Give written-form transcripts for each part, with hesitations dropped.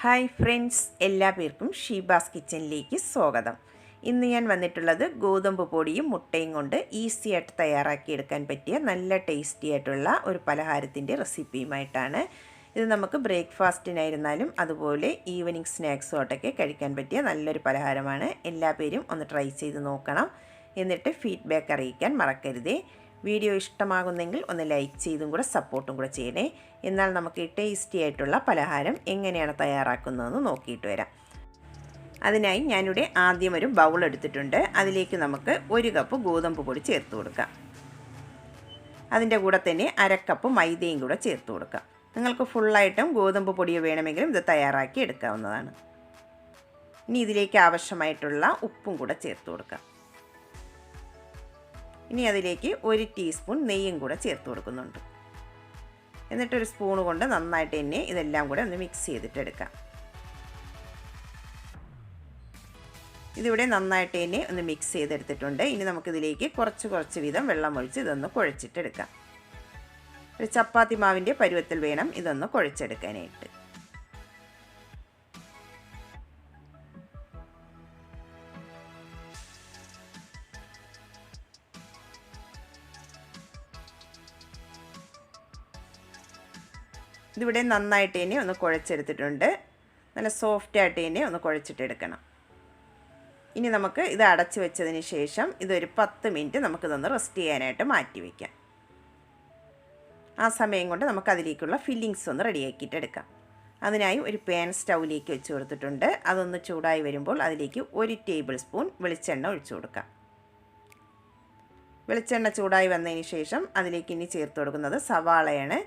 Hi friends, എല്ലാ പേർക്കും ഷീബാസ് കിച്ചണിലേക്ക് സ്വാഗതം. ഇന്ന് ഞാൻ വന്നിട്ടുള്ളത് ഗോതമ്പ് പൊടിയും മുട്ടയും കൊണ്ട് ഈസി ആയിട്ട് തയ്യാറാക്കിയെടുക്കാൻ പറ്റിയ നല്ല ടേസ്റ്റി ആയിട്ടുള്ള ഒരു പലഹാരത്തിൻ്റെ റെസിപ്പിയുമായിട്ടാണ്. ഇത് നമുക്ക് ബ്രേക്ക്ഫാസ്റ്റിനായിരുന്നാലും അതുപോലെ ഈവനിങ് സ്നാക്സുമായിട്ടൊക്കെ കഴിക്കാൻ പറ്റിയ നല്ലൊരു പലഹാരമാണ്. എല്ലാ പേരും ഒന്ന് ട്രൈ ചെയ്ത് നോക്കണം. എന്നിട്ട് ഫീഡ്ബാക്ക് അറിയിക്കാൻ മറക്കരുതേ. വീഡിയോ ഇഷ്ടമാകുന്നെങ്കിൽ ഒന്ന് ലൈക്ക് ചെയ്തും കൂടെ സപ്പോർട്ടും കൂടെ ചെയ്യണേ. എന്നാൽ നമുക്ക് ടേസ്റ്റി ആയിട്ടുള്ള പലഹാരം എങ്ങനെയാണ് തയ്യാറാക്കുന്നതെന്ന് നോക്കിയിട്ട് വരാം. അതിനായി ഞാനിവിടെ ആദ്യം ഒരു ബൗൾ എടുത്തിട്ടുണ്ട്. അതിലേക്ക് നമുക്ക് 1 കപ്പ് ഗോതമ്പ് പൊടി ചേർത്ത് കൊടുക്കാം. അതിൻ്റെ കൂടെ തന്നെ 1/2 കപ്പ് മൈദയും കൂടെ ചേർത്ത് കൊടുക്കാം. നിങ്ങൾക്ക് ഫുള്ളായിട്ടും ഗോതമ്പ് പൊടിയോ വേണമെങ്കിലും ഇത് തയ്യാറാക്കി എടുക്കാവുന്നതാണ്. ഇനി ഇതിലേക്ക് ആവശ്യമായിട്ടുള്ള ഉപ്പും കൂടെ ചേർത്ത് കൊടുക്കാം. ഇനി അതിലേക്ക് 1 ടീസ്പൂൺ നെയ്യും കൂടെ ചേർത്ത് കൊടുക്കുന്നുണ്ട്. എന്നിട്ടൊരു സ്പൂൺ കൊണ്ട് നന്നായിട്ട് തന്നെ ഇതെല്ലാം കൂടെ ഒന്ന് മിക്സ് ചെയ്തിട്ടെടുക്കാം. ഇതിവിടെ നന്നായിട്ട് തന്നെ ഒന്ന് മിക്സ് ചെയ്തെടുത്തിട്ടുണ്ട്. ഇനി നമുക്കിതിലേക്ക് കുറച്ച് വീതം വെള്ളം ഒഴിച്ച് ഇതൊന്ന് കുഴച്ചിട്ടെടുക്കാം. ഒരു ചപ്പാത്തി മാവിൻ്റെ പരുവത്തിൽ വേണം ഇതൊന്ന് കുഴച്ചെടുക്കാനായിട്ട്. ഇതിവിടെ നന്നായിട്ട് തന്നെ ഒന്ന് കുഴച്ചെടുത്തിട്ടുണ്ട്. നല്ല സോഫ്റ്റായിട്ട് തന്നെ ഒന്ന് കുഴച്ചിട്ടെടുക്കണം. ഇനി നമുക്ക് ഇത് അടച്ച് വെച്ചതിന് ശേഷം ഇതൊരു 10 മിനിറ്റ് നമുക്കിതൊന്ന് റെസ്റ്റ് ചെയ്യാനായിട്ട് മാറ്റി വയ്ക്കാം. ആ സമയം കൊണ്ട് നമുക്കതിലേക്കുള്ള ഫില്ലിങ്സ് ഒന്ന് റെഡിയാക്കിയിട്ടെടുക്കാം. അതിനായി ഒരു പാൻ സ്റ്റൗവിലേക്ക് വെച്ച് കൊടുത്തിട്ടുണ്ട്. അതൊന്ന് ചൂടായി വരുമ്പോൾ അതിലേക്ക് 1 ടേബിൾ സ്പൂൺ വെളിച്ചെണ്ണ ഒഴിച്ചു കൊടുക്കാം. വെളിച്ചെണ്ണ ചൂടായി വന്നതിന് ശേഷം അതിലേക്ക് ഇനി ചേർത്ത് കൊടുക്കുന്നത് സവാളയാണ്.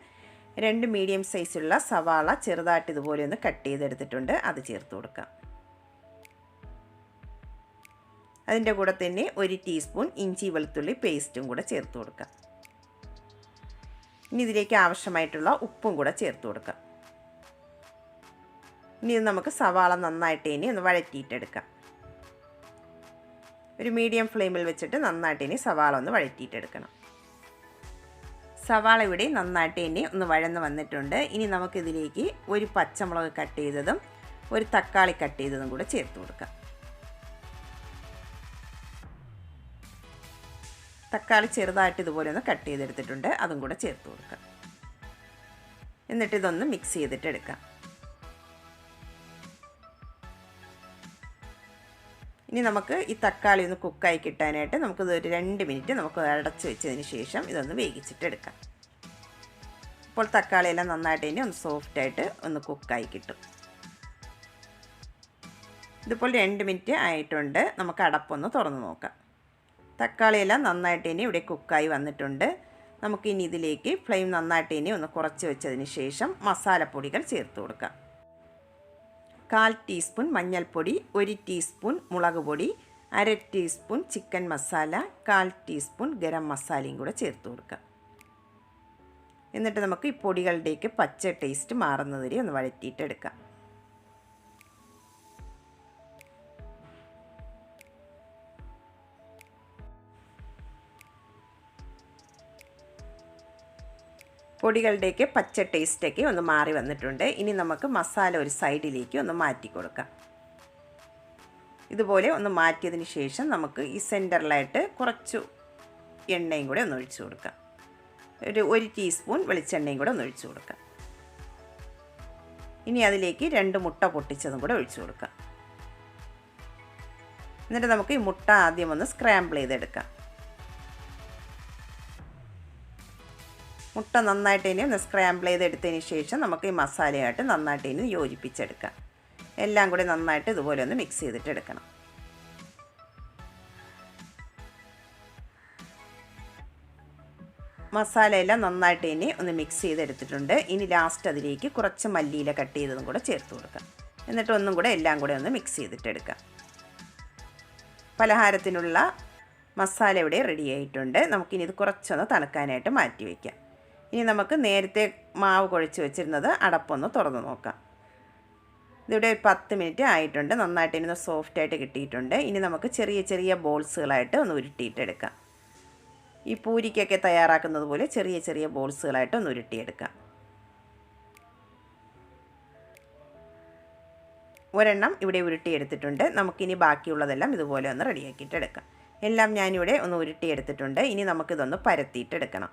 2 മീഡിയം സൈസുള്ള സവാള ചെറുതായിട്ട് ഇതുപോലെ ഒന്ന് കട്ട് ചെയ്തെടുത്തിട്ടുണ്ട്. അത് ചേർത്ത് കൊടുക്കാം. അതിൻ്റെ കൂടെ തന്നെ 1 ടീസ്പൂൺ ഇഞ്ചി വെളുത്തുള്ളി പേസ്റ്റും കൂടെ ചേർത്ത് കൊടുക്കാം. ഇനി ഇതിലേക്ക് ആവശ്യമായിട്ടുള്ള ഉപ്പും കൂടെ ചേർത്ത് കൊടുക്കാം. ഇനി ഇത് നമുക്ക് സവാള നന്നായിട്ട് ഇനി ഒന്ന് വഴറ്റിയിട്ടെടുക്കാം. ഒരു മീഡിയം ഫ്ലെയിമിൽ വെച്ചിട്ട് നന്നായിട്ട് ഇനി സവാള ഒന്ന് വഴറ്റിയിട്ടെടുക്കണം. സവാള ഇവിടെ നന്നായിട്ട് തന്നെ ഒന്ന് വഴന്ന് വന്നിട്ടുണ്ട്. ഇനി നമുക്കിതിലേക്ക് 1 പച്ചമുളക് കട്ട് ചെയ്തതും 1 തക്കാളി കട്ട് ചെയ്തതും കൂടെ ചേർത്ത് കൊടുക്കാം. തക്കാളി ചെറുതായിട്ട് ഇതുപോലെ ഒന്ന് കട്ട് ചെയ്തെടുത്തിട്ടുണ്ട്. അതും കൂടെ ചേർത്ത് കൊടുക്കാം. എന്നിട്ട് ഇതൊന്ന് മിക്സ് ചെയ്തിട്ടെടുക്കാം. ഇനി നമുക്ക് ഈ തക്കാളി ഒന്ന് കുക്കായി കിട്ടാനായിട്ട് നമുക്കിത് ഒരു 2 മിനിറ്റ് നമുക്ക് അടച്ച് വെച്ചതിന് ശേഷം ഇതൊന്ന് വേവിച്ചിട്ടെടുക്കാം. അപ്പോൾ തക്കാളിയെല്ലാം നന്നായിട്ട് തന്നെ ഒന്ന് സോഫ്റ്റായിട്ട് ഒന്ന് കുക്കായി കിട്ടും. ഇതിപ്പോൾ 2 മിനിറ്റ് ആയിട്ടുണ്ട്. നമുക്ക് അടപ്പൊന്ന് തുറന്ന് നോക്കാം. തക്കാളിയെല്ലാം നന്നായിട്ട് തന്നെ ഇവിടെ കുക്കായി വന്നിട്ടുണ്ട്. നമുക്കിനി ഇതിലേക്ക് ഫ്ലെയിം നന്നായിട്ട് തന്നെ ഒന്ന് കുറച്ച് വെച്ചതിന് ശേഷം മസാലപ്പൊടികൾ ചേർത്ത് കൊടുക്കാം. 1/4 ടീസ്പൂൺ മഞ്ഞൾപ്പൊടി, 1 ടീസ്പൂൺ മുളക് പൊടി, 1/2 teaspoon chicken masala, 1/4 teaspoon garam മസാലയും കൂടെ ചേർത്ത് കൊടുക്കാം. എന്നിട്ട് നമുക്ക് ഈ പൊടികളുടേക്ക് പച്ച ടേസ്റ്റ് മാറുന്നതുവരെ ഒന്ന് വഴറ്റിയിട്ടെടുക്കാം. പൊടികളുടെയൊക്കെ പച്ച ടേസ്റ്റൊക്കെ ഒന്ന് മാറി വന്നിട്ടുണ്ട്. ഇനി നമുക്ക് മസാല ഒരു സൈഡിലേക്ക് ഒന്ന് മാറ്റി കൊടുക്കാം. ഇതുപോലെ ഒന്ന് മാറ്റിയതിന് ശേഷം നമുക്ക് ഈ സെൻറ്ററിലായിട്ട് കുറച്ച് എണ്ണയും കൂടെ ഒന്ന് ഒഴിച്ചു കൊടുക്കാം. ഒരു 1 ടീസ്പൂൺ വെളിച്ചെണ്ണയും കൂടെ ഒന്ന് ഒഴിച്ചു കൊടുക്കാം. ഇനി അതിലേക്ക് 2 മുട്ട പൊട്ടിച്ചതും കൂടെ ഒഴിച്ചു കൊടുക്കാം. എന്നിട്ട് നമുക്ക് ഈ മുട്ട ആദ്യം ഒന്ന് സ്ക്രാമ്പിൾ ചെയ്തെടുക്കാം. മുട്ട നന്നായിട്ട് ഇനി ഒന്ന് സ്ക്രാമ്പിൾ ചെയ്തെടുത്തതിന് ശേഷം നമുക്ക് ഈ മസാലയായിട്ട് നന്നായിട്ട് ഇനി യോജിപ്പിച്ചെടുക്കാം. എല്ലാം കൂടി നന്നായിട്ട് ഇതുപോലെ ഒന്ന് മിക്സ് ചെയ്തിട്ടെടുക്കണം. മസാലയെല്ലാം നന്നായിട്ട് ഇനി ഒന്ന് മിക്സ് ചെയ്തെടുത്തിട്ടുണ്ട്. ഇനി ലാസ്റ്റ് അതിലേക്ക് കുറച്ച് മല്ലിയില കട്ട് ചെയ്തതും കൂടെ ചേർത്ത് കൊടുക്കാം. എന്നിട്ട് ഒന്നും കൂടെ എല്ലാം കൂടെ ഒന്ന് മിക്സ് ചെയ്തിട്ടെടുക്കാം. പലഹാരത്തിനുള്ള മസാല ഇവിടെ റെഡി ആയിട്ടുണ്ട്. നമുക്കിനി ഇത് കുറച്ചൊന്ന് തണുക്കാനായിട്ട് മാറ്റി വയ്ക്കാം. ഇനി നമുക്ക് നേരത്തെ മാവ് കുഴച്ച് വെച്ചിരുന്നത് അടപ്പൊന്ന് തുറന്ന് നോക്കാം. ഇതിവിടെ 10 മിനിറ്റ് ആയിട്ടുണ്ട്. നന്നായിട്ട് ഇനി സോഫ്റ്റായിട്ട് കിട്ടിയിട്ടുണ്ട്. ഇനി നമുക്ക് ചെറിയ ബോൾസുകളായിട്ട് ഒന്ന് ഉരുട്ടിയിട്ടെടുക്കാം. ഈ പൂരിക്കൊക്കെ തയ്യാറാക്കുന്നത് പോലെ ചെറിയ ബോൾസുകളായിട്ട് ഒന്ന് ഉരുട്ടിയെടുക്കാം. ഒരെണ്ണം ഇവിടെ ഉരുട്ടിയെടുത്തിട്ടുണ്ട്. നമുക്കിനി ബാക്കിയുള്ളതെല്ലാം ഇതുപോലെ ഒന്ന് റെഡിയാക്കിയിട്ട് എടുക്കാം. എല്ലാം ഞാനിവിടെ ഒന്ന് ഉരുട്ടിയെടുത്തിട്ടുണ്ട്. ഇനി നമുക്കിതൊന്ന് പരത്തിയിട്ടെടുക്കണം.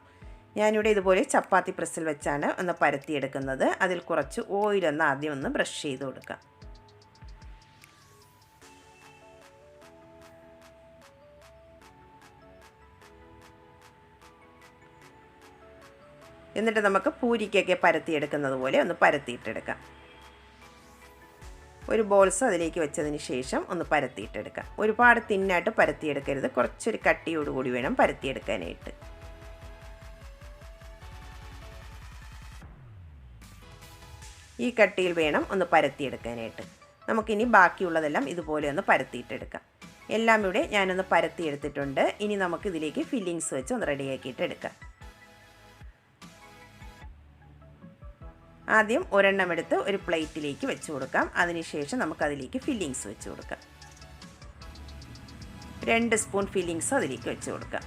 ഞാനിവിടെ ഇതുപോലെ ചപ്പാത്തി പ്രസ്സിൽ വെച്ചാണ് ഒന്ന് പരത്തിയെടുക്കുന്നത്. അതിൽ കുറച്ച് ഓയിലൊന്ന് ആദ്യം ഒന്ന് ബ്രഷ് ചെയ്ത് കൊടുക്കാം. എന്നിട്ട് നമുക്ക് പൂരിക്കൊക്കെ പരത്തിയെടുക്കുന്നത് പോലെ ഒന്ന് പരത്തിയിട്ടെടുക്കാം. ഒരു ബോൾസ് അതിലേക്ക് വെച്ചതിന് ശേഷം ഒന്ന് പരത്തിയിട്ടെടുക്കാം. ഒരുപാട് തിന്നായിട്ട് പരത്തിയെടുക്കരുത്, കുറച്ചൊരു കട്ടിയോടുകൂടി വേണം പരത്തിയെടുക്കാനായിട്ട്. ഈ കട്ടിയിൽ വേണം ഒന്ന് പരത്തിയെടുക്കാനായിട്ട്. നമുക്കിനി ബാക്കിയുള്ളതെല്ലാം ഇതുപോലെ ഒന്ന് പരത്തിയിട്ടെടുക്കാം. എല്ലാം ഇവിടെ ഞാനൊന്ന് പരത്തിയെടുത്തിട്ടുണ്ട്. ഇനി നമുക്കിതിലേക്ക് ഫില്ലിങ്സ് വെച്ച് ഒന്ന് റെഡിയാക്കിയിട്ട് എടുക്കാം. ആദ്യം ഒരെണ്ണം എടുത്ത് ഒരു പ്ലേറ്റിലേക്ക് വെച്ച് കൊടുക്കാം. അതിനുശേഷം നമുക്കതിലേക്ക് ഫില്ലിങ്സ് വെച്ച് കൊടുക്കാം. 2 സ്പൂൺ ഫില്ലിങ്സ് അതിലേക്ക് വെച്ച് കൊടുക്കാം.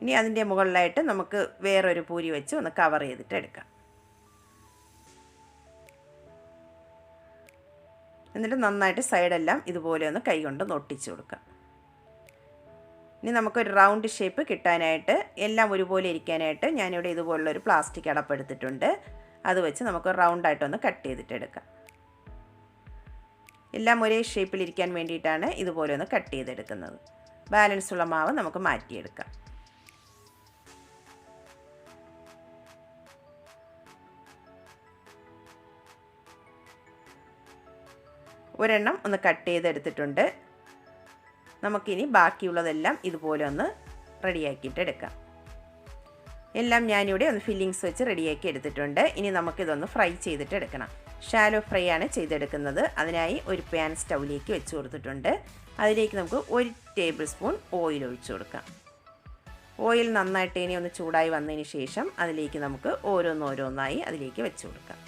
ഇനി അതിൻ്റെ മുകളിലായിട്ട് നമുക്ക് വേറൊരു പൂരി വെച്ച് ഒന്ന് കവർ ചെയ്തിട്ട് എടുക്കാം. എന്നിട്ട് നന്നായിട്ട് സൈഡെല്ലാം ഇതുപോലെ ഒന്ന് കൈകൊണ്ട് ഒട്ടിച്ച് കൊടുക്കാം. ഇനി നമുക്കൊരു റൗണ്ട് ഷേപ്പ് കിട്ടാനായിട്ട്, എല്ലാം ഒരുപോലെ ഇരിക്കാനായിട്ട് ഞാനിവിടെ ഇതുപോലുള്ളൊരു പ്ലാസ്റ്റിക് അടപ്പെടുത്തിട്ടുണ്ട്. അത് വെച്ച് നമുക്ക് റൗണ്ടായിട്ടൊന്ന് കട്ട് ചെയ്തിട്ടെടുക്കാം. എല്ലാം ഒരേ ഷേപ്പിലിരിക്കാൻ വേണ്ടിയിട്ടാണ് ഇതുപോലെ ഒന്ന് കട്ട് ചെയ്തെടുക്കുന്നത്. ബാലൻസ് ഉള്ള മാവ് നമുക്ക് മാറ്റിയെടുക്കാം. ഒരെണ്ണം ഒന്ന് കട്ട് ചെയ്തെടുത്തിട്ടുണ്ട്. നമുക്കിനി ബാക്കിയുള്ളതെല്ലാം ഇതുപോലെ ഒന്ന് റെഡിയാക്കിയിട്ട് എടുക്കാം. എല്ലാം ഞാനിവിടെ ഒന്ന് ഫില്ലിങ്സ് വെച്ച് റെഡിയാക്കി എടുത്തിട്ടുണ്ട്. ഇനി നമുക്കിതൊന്ന് ഫ്രൈ ചെയ്തിട്ട് എടുക്കണം. ഷാലോ ഫ്രൈ ആണ് ചെയ്തെടുക്കുന്നത്. അതിനായി ഒരു പാൻ സ്റ്റൗവിലേക്ക് വെച്ച് കൊടുത്തിട്ടുണ്ട്. അതിലേക്ക് നമുക്ക് 1 ടേബിൾ സ്പൂൺ ഓയിൽ ഒഴിച്ചു കൊടുക്കാം. ഓയിൽ നന്നായിട്ട് ഇനി ഒന്ന് ചൂടായി വന്നതിന് ശേഷം അതിലേക്ക് നമുക്ക് ഓരോന്നോരോന്നായി അതിലേക്ക് വെച്ച് കൊടുക്കാം.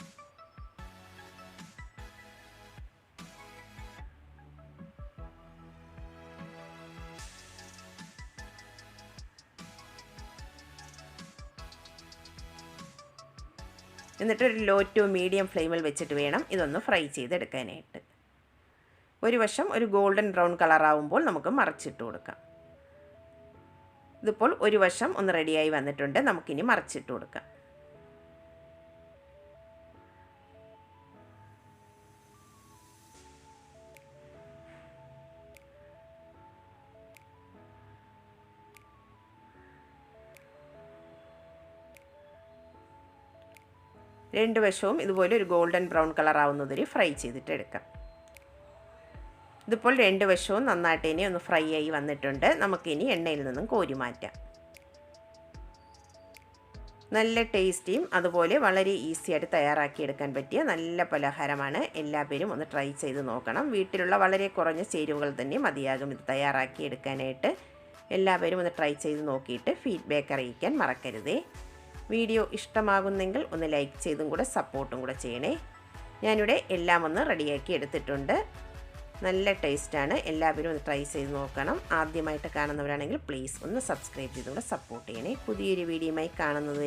എന്നിട്ട് ഒരു ലോ ടു മീഡിയം ഫ്ലെയിമിൽ വെച്ചിട്ട് വേണം ഇതൊന്ന് ഫ്രൈ ചെയ്തെടുക്കാനായിട്ട്. ഒരു വശം ഒരു ഗോൾഡൻ ബ്രൗൺ കളറാവുമ്പോൾ നമുക്ക് മറിച്ചിട്ട് കൊടുക്കാം. ഇതിപ്പോൾ ഒരു വശം ഒന്ന് റെഡിയായി വന്നിട്ടുണ്ട്. നമുക്കിനി മറിച്ചിട്ട് കൊടുക്കാം. രണ്ട് വശവും ഇതുപോലെ ഒരു ഗോൾഡൻ ബ്രൗൺ കളർ ആവുന്നതുവരെ ഫ്രൈ ചെയ്തിട്ട് എടുക്കാം. ഇതിപ്പോൾ രണ്ട് വശവും നന്നായിട്ട് ഇനി ഒന്ന് ഫ്രൈ ആയി വന്നിട്ടുണ്ട്. നമുക്കിനി എണ്ണയിൽ നിന്നും കോരി മാറ്റാം. നല്ല ടേസ്റ്റിയും അതുപോലെ വളരെ ഈസി ആയിട്ട് തയ്യാറാക്കിയെടുക്കാൻ പറ്റിയ നല്ല പലഹാരമാണ്. എല്ലാവരും ഒന്ന് ട്രൈ ചെയ്ത് നോക്കണം. വീട്ടിലുള്ള വളരെ കുറഞ്ഞ ചേരുവകൾ തന്നെ മതിയാകും ഇത് തയ്യാറാക്കിയെടുക്കാനായിട്ട്. എല്ലാവരും ഒന്ന് ട്രൈ ചെയ്ത് നോക്കിയിട്ട് ഫീഡ്ബാക്ക് അറിയിക്കാൻ മറക്കരുതേ. വീഡിയോ ഇഷ്ടമാകുന്നെങ്കിൽ ഒന്ന് ലൈക്ക് ചെയ്തും കൂടെ സപ്പോർട്ടും കൂടെ ചെയ്യണേ. ഞാനിവിടെ എല്ലാം ഒന്ന് റെഡിയാക്കി എടുത്തിട്ടുണ്ട്. നല്ല ടേസ്റ്റാണ്. എല്ലാവരും ഒന്ന് ട്രൈ ചെയ്ത് നോക്കണം. ആദ്യമായിട്ട് കാണുന്നവരാണെങ്കിൽ പ്ലീസ് ഒന്ന് സബ്സ്ക്രൈബ് ചെയ്തുകൂടെ സപ്പോർട്ട് ചെയ്യണേ. പുതിയൊരു വീഡിയോയുമായി കാണുന്നത്